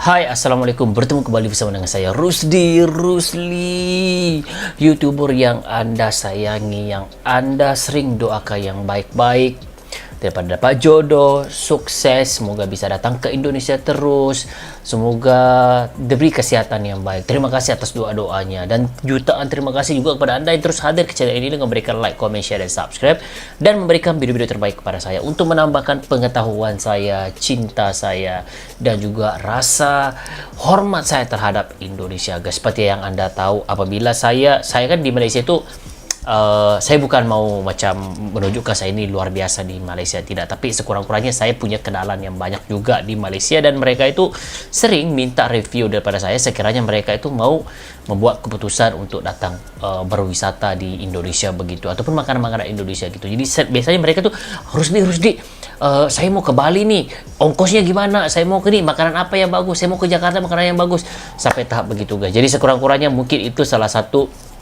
Hai, Assalamualaikum. Bertemu kembali bersama dengan saya Rusdi Rusli, YouTuber yang Anda sayangi, yang Anda sering doakan yang baik-baik, daripada dapat jodoh, sukses, semoga bisa datang ke Indonesia terus, semoga diberi kesehatan yang baik. Terima kasih atas doa-doanya, dan jutaan terima kasih juga kepada Anda yang terus hadir ke channel ini dengan memberikan like, comment, share, dan subscribe, dan memberikan video-video terbaik kepada saya untuk menambahkan pengetahuan saya, cinta saya, dan juga rasa hormat saya terhadap Indonesia, guys. Seperti yang Anda tahu, apabila saya kan di Malaysia itu, saya bukan mau macam menunjukkan saya ini luar biasa di Malaysia, tidak, tapi sekurang-kurangnya saya punya kenalan yang banyak juga di Malaysia, dan mereka itu sering minta review daripada saya sekiranya mereka itu mau membuat keputusan untuk datang berwisata di Indonesia begitu, ataupun makanan-makanan Indonesia gitu. Jadi biasanya mereka tuh Rusdi, saya mau ke Bali nih, ongkosnya gimana, saya mau ke nih, makanan apa yang bagus, saya mau ke Jakarta, makanan yang bagus, sampai tahap begitu, guys. Jadi sekurang-kurangnya mungkin itu salah satu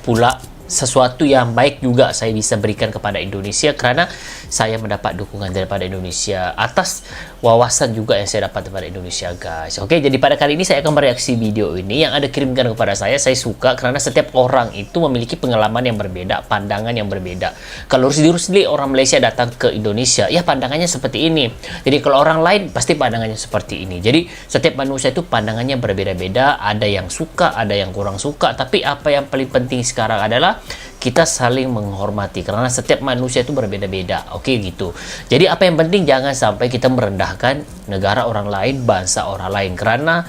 pula sesuatu yang baik juga saya bisa berikan kepada Indonesia, kerana saya mendapat dukungan daripada Indonesia atas wawasan juga yang saya dapat daripada Indonesia, guys. Oke, jadi pada kali ini saya akan mereaksi video ini yang ada kirimkan kepada saya. Saya suka karena setiap orang itu memiliki pengalaman yang berbeda, pandangan yang berbeda. Kalau Rusdi orang Malaysia datang ke Indonesia, ya pandangannya seperti ini. Jadi kalau orang lain pasti pandangannya seperti ini. Jadi setiap manusia itu pandangannya berbeda-beda, ada yang suka, ada yang kurang suka, tapi apa yang paling penting sekarang adalah kita saling menghormati, karena setiap manusia itu berbeda-beda. Oke, gitu. Jadi apa yang penting, jangan sampai kita merendahkan negara orang lain, bangsa orang lain, karena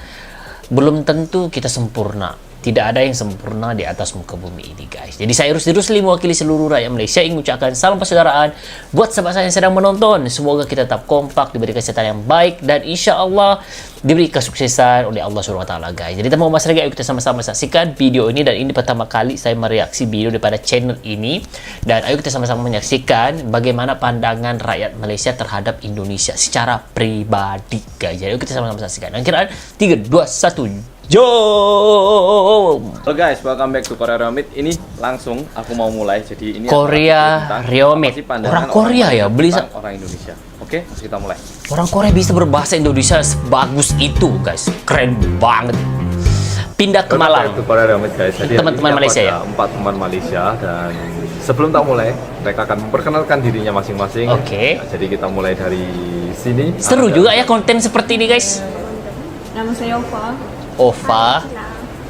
belum tentu kita sempurna. Tidak ada yang sempurna di atas muka bumi ini, guys. Jadi saya Rusdi mewakili seluruh rakyat Malaysia ingin mengucapkan salam persaudaraan buat sahabat saya yang sedang menonton. Semoga kita tetap kompak, diberi kesehatan yang baik, dan insya Allah diberi kesuksesan oleh Allah SWT, guys. Jadi tanpa mas lagi, ayo kita sama-sama saksikan video ini. Dan ini pertama kali saya mereaksi video daripada channel ini, dan ayo kita sama-sama menyaksikan bagaimana pandangan rakyat Malaysia terhadap Indonesia secara pribadi, guys. Jadi ayo kita sama-sama saksikan. Dan kiraan 3, 2, 1, jom! Halo guys, welcome back to Korea Reomit. Ini langsung aku mau mulai. Jadi ini Korea Reomit. Orang Korea ya, beli orang Indonesia. Oke, kita mulai. Orang Korea bisa berbahasa Indonesia sebagus itu, guys. Keren banget. Pindah ke Malang. Itu Korea Reomit, guys. Jadi Teman-teman Malaysia ya. 4 teman Malaysia, dan sebelum tak mulai, mereka akan memperkenalkan dirinya masing-masing. Oke. Nah, jadi kita mulai dari sini. Seru juga ya konten seperti ini, guys. Nama saya Ova,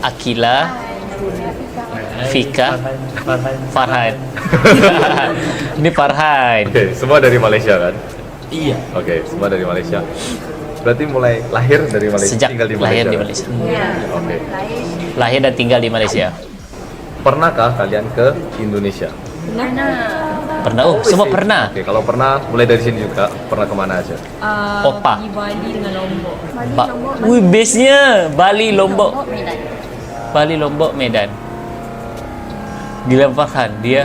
Akila, Fika, Farhan. Ini Farhan. Oke, semua dari Malaysia kan? Iya. Oke, semua dari Malaysia. Berarti mulai lahir dari Malaysia, Sejak tinggal di lahir Malaysia. di Malaysia. Oke. Lahir dan tinggal di Malaysia. Pernahkah kalian ke Indonesia? Pernah? Oh, semua pernah. Oke, kalau pernah, mulai dari sini juga. Pernah kemana aja? Opa. Di Bali dengan Lombok. Wih, base-nya Bali, Lombok. Bali, Lombok, Medan. Gila Farhan, dia.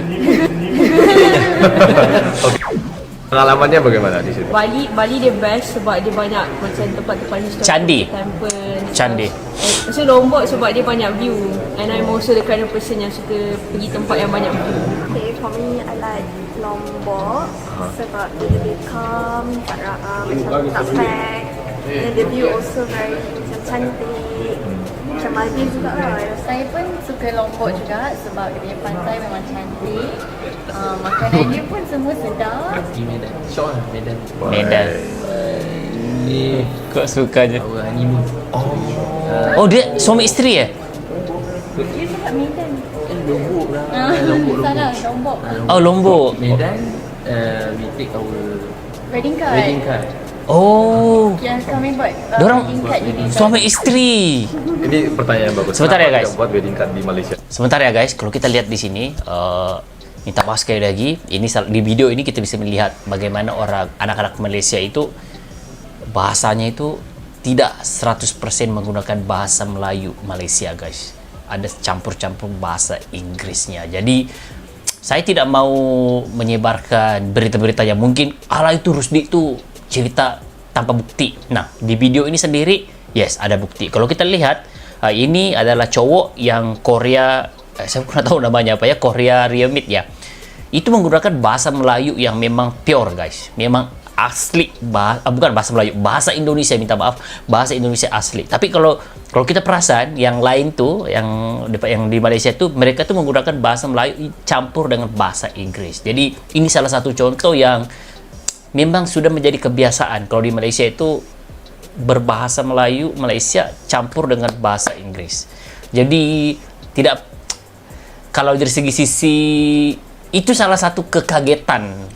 Oke. Pengalamannya bagaimana di situ? Bali dia best sebab dia banyak macam tempat-tempat historical, Candi. temple. Candi. So Lombok sebab dia banyak view, and I'm also the kind of person yang suka pergi tempat yang banyak view. Okay, for me, I like Lombok sebab dia lebih calm, macam tak pack, and the view also very macam cantik, macam Maldives juga lah. Saya pun suka Lombok juga sebab dia punya pantai memang cantik. Makanan dia pun semua sedap. Medan. Kok sukanya? Oh, dia suami isteri ya? Dia cakap Medan. Salah, Lombok. Oh, Lombok. Medan, we take our Wedding card. wedding card. Oh, Yang kami buat dorang wedding card di suami isteri. Ini pertanyaan yang bagus. Sebentar ya, Kenapa guys. tidak buat wedding card di Malaysia? Sebentar ya, guys. Kalau kita lihat di sini, minta maaf sekali lagi. Ini di video ini kita bisa melihat bagaimana anak-anak Malaysia itu bahasanya itu tidak 100% menggunakan bahasa Melayu Malaysia, guys. Ada campur-campur bahasa Inggrisnya. Jadi saya tidak mau menyebarkan berita-berita yang mungkin ala itu Rusdi itu cerita tanpa bukti. Nah, di video ini sendiri, yes, ada bukti. Kalau kita lihat, ini adalah cowok yang Korea, saya kurang tahu namanya apa ya, Korea Reomit ya. Itu menggunakan bahasa Melayu yang memang pure, guys. Memang asli, bukan bahasa Melayu, bahasa Indonesia, minta maaf, bahasa Indonesia asli. Tapi kalau kita perasan yang lain tuh, yang di Malaysia tuh, mereka tuh menggunakan bahasa Melayu campur dengan bahasa Inggris. Jadi ini salah satu contoh yang memang sudah menjadi kebiasaan kalau di Malaysia itu berbahasa Melayu Malaysia campur dengan bahasa Inggris. Jadi tidak, kalau dari sisi itu salah satu kekagetan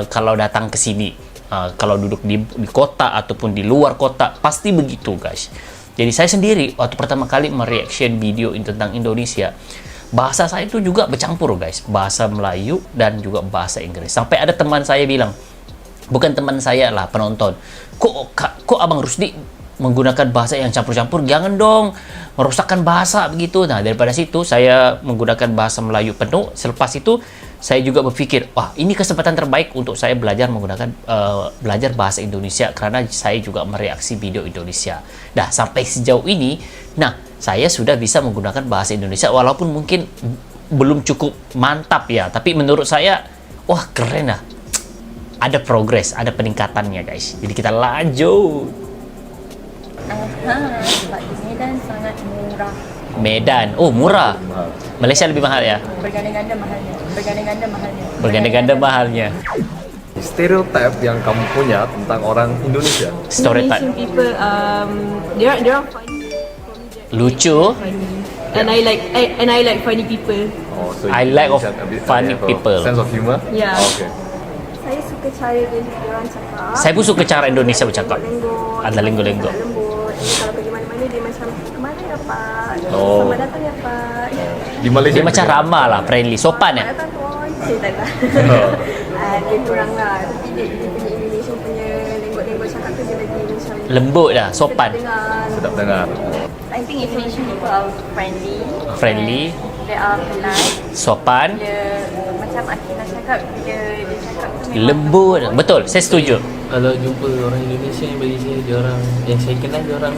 kalau datang ke sini. Kalau duduk di kota ataupun di luar kota pasti begitu guys. Jadi saya sendiri waktu pertama kali mereaction video tentang Indonesia, bahasa saya itu juga bercampur guys, bahasa Melayu dan juga bahasa Inggris. Sampai ada teman saya bilang, bukan teman saya lah, penonton, kok Abang Rusdi menggunakan bahasa yang campur-campur, jangan dong merusakkan bahasa begitu. Nah, daripada situ saya menggunakan bahasa Melayu penuh. Selepas itu saya juga berpikir, wah ini kesempatan terbaik untuk saya belajar menggunakan belajar bahasa Indonesia, karena saya juga mereaksi video Indonesia. Nah, sampai sejauh ini, nah saya sudah bisa menggunakan bahasa Indonesia walaupun mungkin belum cukup mantap ya, tapi menurut saya, wah keren lah. Ada progres, ada peningkatannya guys. Jadi kita lanjut. Sebab di Medan sangat murah. Medan, oh murah. Malaysia lebih mahal ya? Berganda-ganda mahalnya. Berganda-ganda mahalnya. Stereotip yang kamu punya tentang orang Indonesia. Stereotype. Indonesian people, they're funny. Lucu. And I like funny people. Oh, so I like of Indonesian a bit- funny have a people. Sense of humor. Yeah. Okay. Saya suka cara dia cakap. Saya pun suka cara Indonesia bercakap. Lembut. Ada lenggo-lenggo. Lembut. Kalau pergi mana-mana dia macam kemana ya Pak? Oh. Selamat datang ya Pak. Di Malaysia Dia macam bagaimana? ramah lah, friendly, sopan ya. Selamat datang tuan. Saya tak lah. Dia kurang lah. Tapi dia punya Indonesia punya lembut-lembut cakap tu dia lagi macam Lembut dah, sopan. dengar. Sedap dengar. I think Indonesian people are friendly. Friendly, They are polite. sopan, Dia macam Akina cakap, dia cakap tu memang lembut. Betul, saya setuju. Kalau jumpa orang Indonesia yang bagi saya, dia orang yang saya kenal, dia orang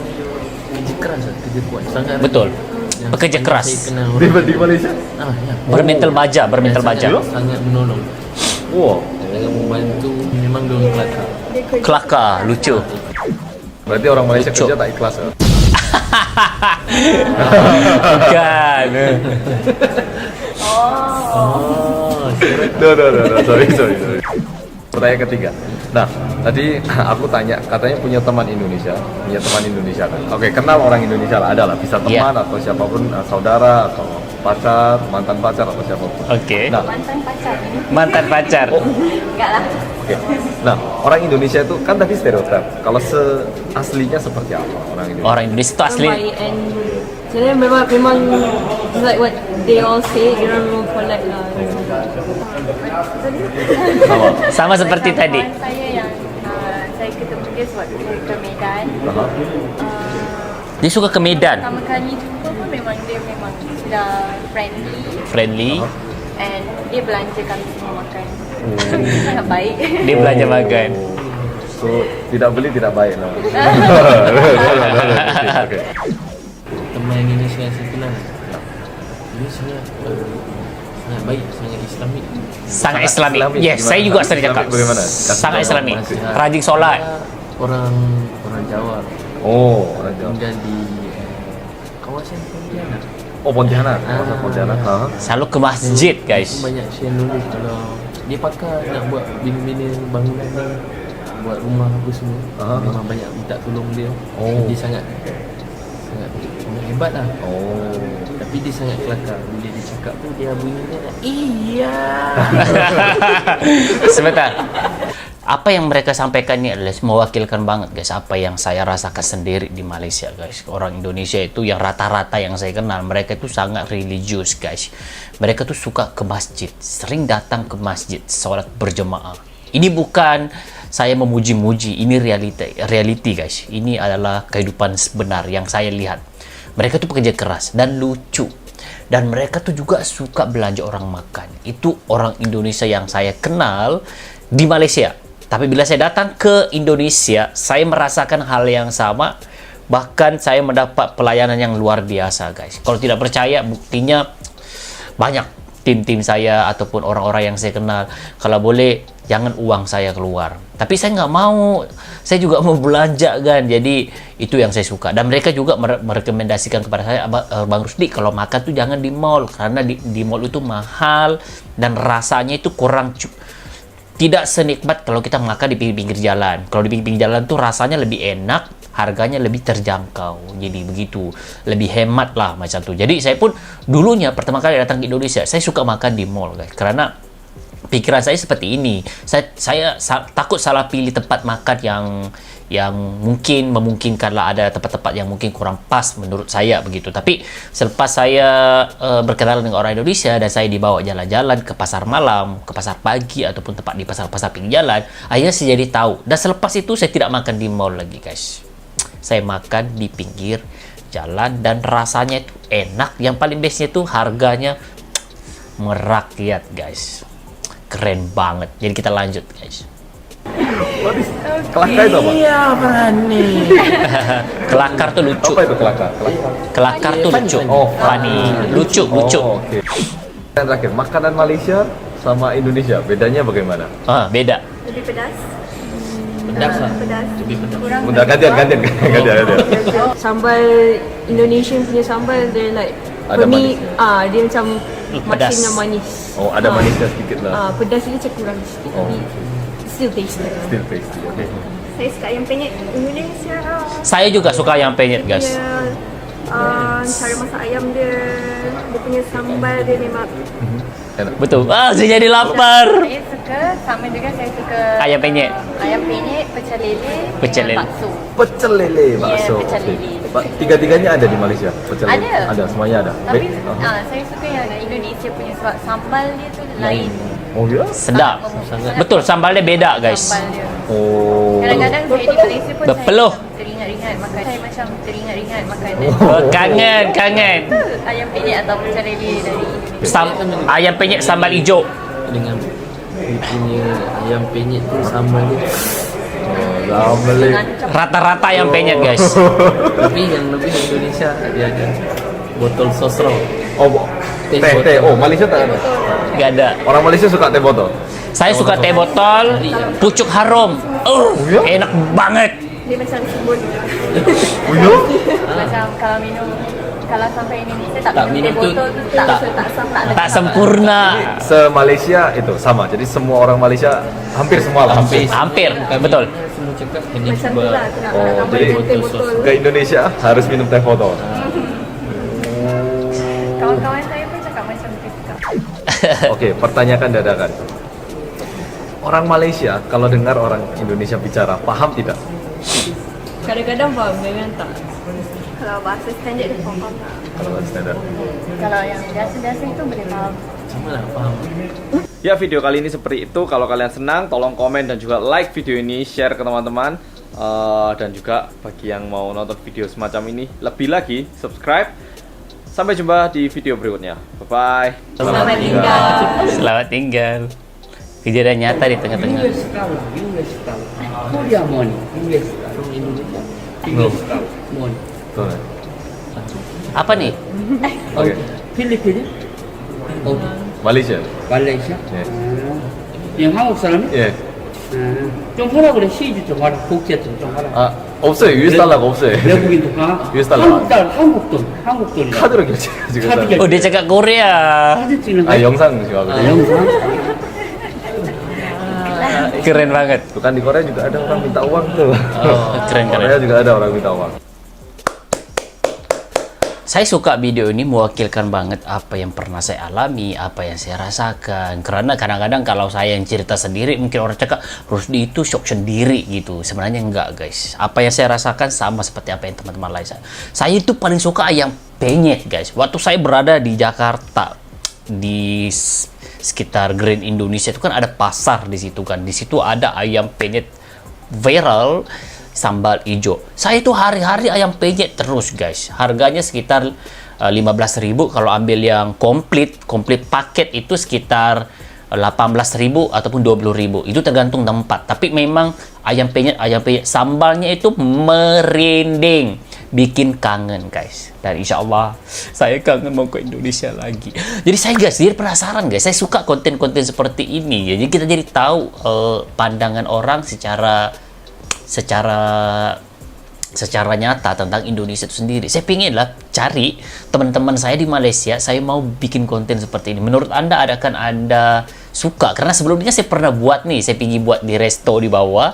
kerja keras lah, kerja kuat sangat. Betul. Yang Bekerja paling keras. Saya kenal Di, orang di Malaysia? ya. Bermental baja, bermental Yang baja. sangat menolong. Wow. Sangat membantu. Memang dia orang kelakar. Kelakar, lucu. Berarti orang Malaysia Lucu. kerja tak ikhlas ya? Kan. Oh, No, sorry. Pertanyaan ketiga. Nah, tadi aku tanya, katanya punya teman Indonesia kan? Oke, kenal orang Indonesia lah, ada lah, bisa teman atau siapapun, saudara atau pacar, mantan pacar atau siapapun. Oke. Nah, mantan pacar ni. Mantan pacar. Enggak lah. oke. Nah, orang Indonesia itu kan tadi stereotip. Kalau aslinya seperti apa orang Indonesia? Orang Indonesia itu asli Baik, and sebenarnya memang like what they all say, dia memang polite lah. sama seperti Macam tadi. kawan saya yang saya ketemu dia waktu saya ke Medan. Aha. Dia suka ke Medan. Pertama kali jumpa pun memang dia memang dah Friendly. and dia belanja kami semua makan. Sangat baik. Dia belanja makan. So, tidak beli tidak baik lah. Okay. teman Indonesia yang saya kenal, dia sangat sangat baik, sangat Islamik. Sangat Islamik. Islamik. Yes, Gimana? saya juga sering Islamik cakap. bagaimana? Sangat Islamik. Nasihat. Rajin solat. Orang Jawa. Oh, orang Jawa. Kemudian di kawasan Pontianak. Oh, Pontianak. Kawasan Pontianak. Ha? Selalu ke masjid, guys. Dia banyak share knowledge kalau dia pakar nak buat bina-bina bangunan ni, buat rumah apa semua. Memang banyak minta tolong dia. Oh. Dia sangat hebat lah. Oh. Tapi dia sangat kelakar. Bila dia cakap tu, dia bunyinya iya. Sebentar. Apa yang mereka sampaikan ni adalah mewakilkan banget guys apa yang saya rasakan sendiri di Malaysia guys. Orang Indonesia itu yang rata-rata yang saya kenal, mereka itu sangat religius guys. Mereka tuh suka ke masjid, sering datang ke masjid, sholat berjemaah. Ini bukan saya memuji-muji, ini reality guys. Ini adalah kehidupan sebenar yang saya lihat. Mereka tuh pekerja keras dan lucu. Dan mereka tuh juga suka belanja orang makan. Itu orang Indonesia yang saya kenal di Malaysia. Tapi bila saya datang ke Indonesia, saya merasakan hal yang sama. Bahkan saya mendapat pelayanan yang luar biasa, guys. Kalau tidak percaya, buktinya banyak. tim-tim saya ataupun orang-orang yang saya kenal, kalau boleh jangan uang saya keluar. Tapi saya nggak mau, saya juga mau belanja kan. Jadi itu yang saya suka. Dan mereka juga merekomendasikan kepada saya, Bang Rusdi, kalau makan tuh jangan di mall, karena di mall itu mahal dan rasanya itu kurang tidak senikmat kalau kita makan di pinggir jalan. Kalau di pinggir jalan tuh rasanya lebih enak, harganya lebih terjangkau. Jadi begitu, lebih hemat lah macam tuh. Jadi saya pun dulunya pertama kali datang ke Indonesia, saya suka makan di mall guys, karena pikiran saya seperti ini. Saya takut salah pilih tempat makan yang mungkin memungkinkanlah ada tempat-tempat yang mungkin kurang pas menurut saya begitu. Tapi selepas saya berkenalan dengan orang Indonesia dan saya dibawa jalan-jalan ke pasar malam, ke pasar pagi ataupun tempat di pasar-pasar pinggir jalan, akhirnya saya jadi tahu. Dan selepas itu saya tidak makan di mall lagi guys. Saya makan di pinggir jalan dan rasanya itu enak. Yang paling bestnya itu harganya merakyat guys. Keren banget. Jadi kita lanjut guys. Kelakar itu apa? Iya, berani. Kelakar tuh lucu. Apa itu kelakar? Kelakar tuh lucu. Oh, funny. Lucu. Oke. Dan terakhir, makanan Malaysia sama Indonesia bedanya bagaimana? Beda. Lebih pedas. Pedas lah. Pedas. Lebih pedas. Kurang Udah gantian. Sambal Indonesian punya sambal dia like Ada for me, manis. dia macam Pedas. masin dengan manis. Oh, ada manisnya sedikit lah. Pedas dia macam kurang sikit tapi still tasty. Still tasty. Oke. Saya suka ayam penyet Indonesia. Saya juga suka yang penyet guys. Cara masak ayam dia punya sambal dia memang Enak. Betul. Saya jadi lapar. Saya suka, sama juga saya suka Ayam penyet. ayam penyet, pecel lele, Pecel lele. dengan bakso. Pecel lele, bakso. Ya, pecel Oke. lele. Tiga-tiganya ada di Malaysia. Pecel lele. Ada. Ada, semuanya ada. Tapi Baik. saya suka yang Indonesia punya sebab sambal dia tu lain. Oh ya? Sedap. Sangat Betul, sambalnya beda guys. Sambal dia. Oh. Kadang-kadang saya di Malaysia pun Berpeluh. saya teringat-ingat makan. Saya macam teringat-ingat makan Kangen. ayam penyet atau pecel lele dari Ayam penyet sambal hijau. Dengan punya ayam penyet tu sama dia. Lambele. Rata-rata ayam penyet guys. Tapi yang lebih Indonesia dia ada botol sos raw. Oh, Teh teh. botol. Oh, Malaysia tak ada. Gak ada. Orang Malaysia suka teh botol. Saya suka teh botol, pucuk harum. ya? Enak banget. dia macam sembun. Oh ya? macam kalau minum kalau sampai Indonesia tak Tak minum teh minum tu, botol tu tak Tak sempurna. Se-Malaysia itu sama. Jadi semua orang Malaysia hampir semua lah. Hampir, betul. Semua cakap kena Macam cuba tu lah tu nak Oh, nak jadi makan teh botol. Ke Indonesia harus minum teh botol. kawan-kawan saya pun cakap macam tu juga. Oke, pertanyakan dadakan. Orang Malaysia kalau dengar orang Indonesia bicara, paham tidak? Kadang-kadang faham, kadang-kadang tak. Kalau bahasa standard dia faham lah. Kalau standar. Kalau yang biasa-biasa itu boleh faham. sama lah, faham. Ya, video kali ini seperti itu. Kalau kalian senang, tolong komen dan juga like video ini, share ke teman-teman. Dan juga bagi yang mau nonton video semacam ini, lebih lagi subscribe. Sampai jumpa di video berikutnya. Bye-bye. Selamat tinggal. Selamat tinggal. Kejadian nyata di tengah-tengah. US kau. Korea mon. US orang Indonesia. US kau. Mon. Tuh. Apa nih? Oke. Filipina. Oh, Malaysia. Malaysia. 예. yang 한국 사람이? 예. 좀 하라 그래. 시주 좀 하라. 국제 좀 하라. 아, 없어요. US 달러가 없어요. 외국인도 가. US 달러. 한국 돈. 카드로 결제해요, 지금. 카드 결제. Oh, dia cakap Korea. 사진 찍는 거. 아, 영상 지금 하고. 영상. Keren banget. Tuh kan di Korea juga ada orang minta uang tuh. Oh, keren. Korea juga ada orang minta uang. Saya suka video ini mewakilkan banget apa yang pernah saya alami, apa yang saya rasakan. Karena kadang-kadang kalau saya yang cerita sendiri, mungkin orang cakap, Rusdi itu shock sendiri gitu. Sebenarnya enggak guys. Apa yang saya rasakan sama seperti apa yang teman-teman lain. Saya itu paling suka ayam penyet guys. Waktu saya berada di Jakarta, di sekitar Grand Indonesia itu kan ada pasar di situ kan. Di situ ada ayam penyet viral sambal hijau. Saya itu hari-hari ayam penyet terus guys. Harganya sekitar 15.000 kalau ambil yang komplit paket itu sekitar 18.000 ataupun 20.000. Itu tergantung tempat. Tapi memang ayam penyet sambalnya itu merinding. bikin kangen guys. Dan insya Allah saya kangen mau ke Indonesia lagi. Jadi saya guys, jadi penasaran guys, saya suka konten-konten seperti ini. Jadi kita jadi tahu pandangan orang secara nyata tentang Indonesia itu sendiri. Saya pingin lah cari teman-teman saya di Malaysia, saya mau bikin konten seperti ini. Menurut Anda, adakah Anda suka? Karena sebelumnya saya pernah buat nih, saya pergi buat di resto di bawah.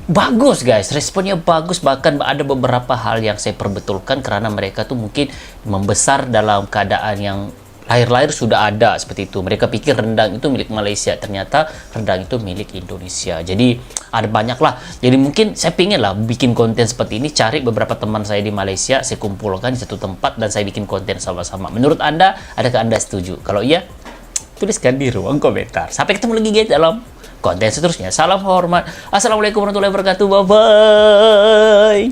Bagus guys, responnya bagus, bahkan ada beberapa hal yang saya perbetulkan karena mereka tuh mungkin membesar dalam keadaan yang lahir-lahir sudah ada seperti itu. Mereka pikir rendang itu milik Malaysia, ternyata rendang itu milik Indonesia. Jadi ada banyak lah. Jadi mungkin saya pingin lah bikin konten seperti ini, cari beberapa teman saya di Malaysia, saya kumpulkan di satu tempat dan saya bikin konten sama-sama. Menurut Anda, adakah Anda setuju? Kalau iya, tuliskan di ruang komentar. Sampai ketemu lagi guys dalam konten seterusnya. Salam hormat. Assalamualaikum warahmatullahi wabarakatuh. Bye bye.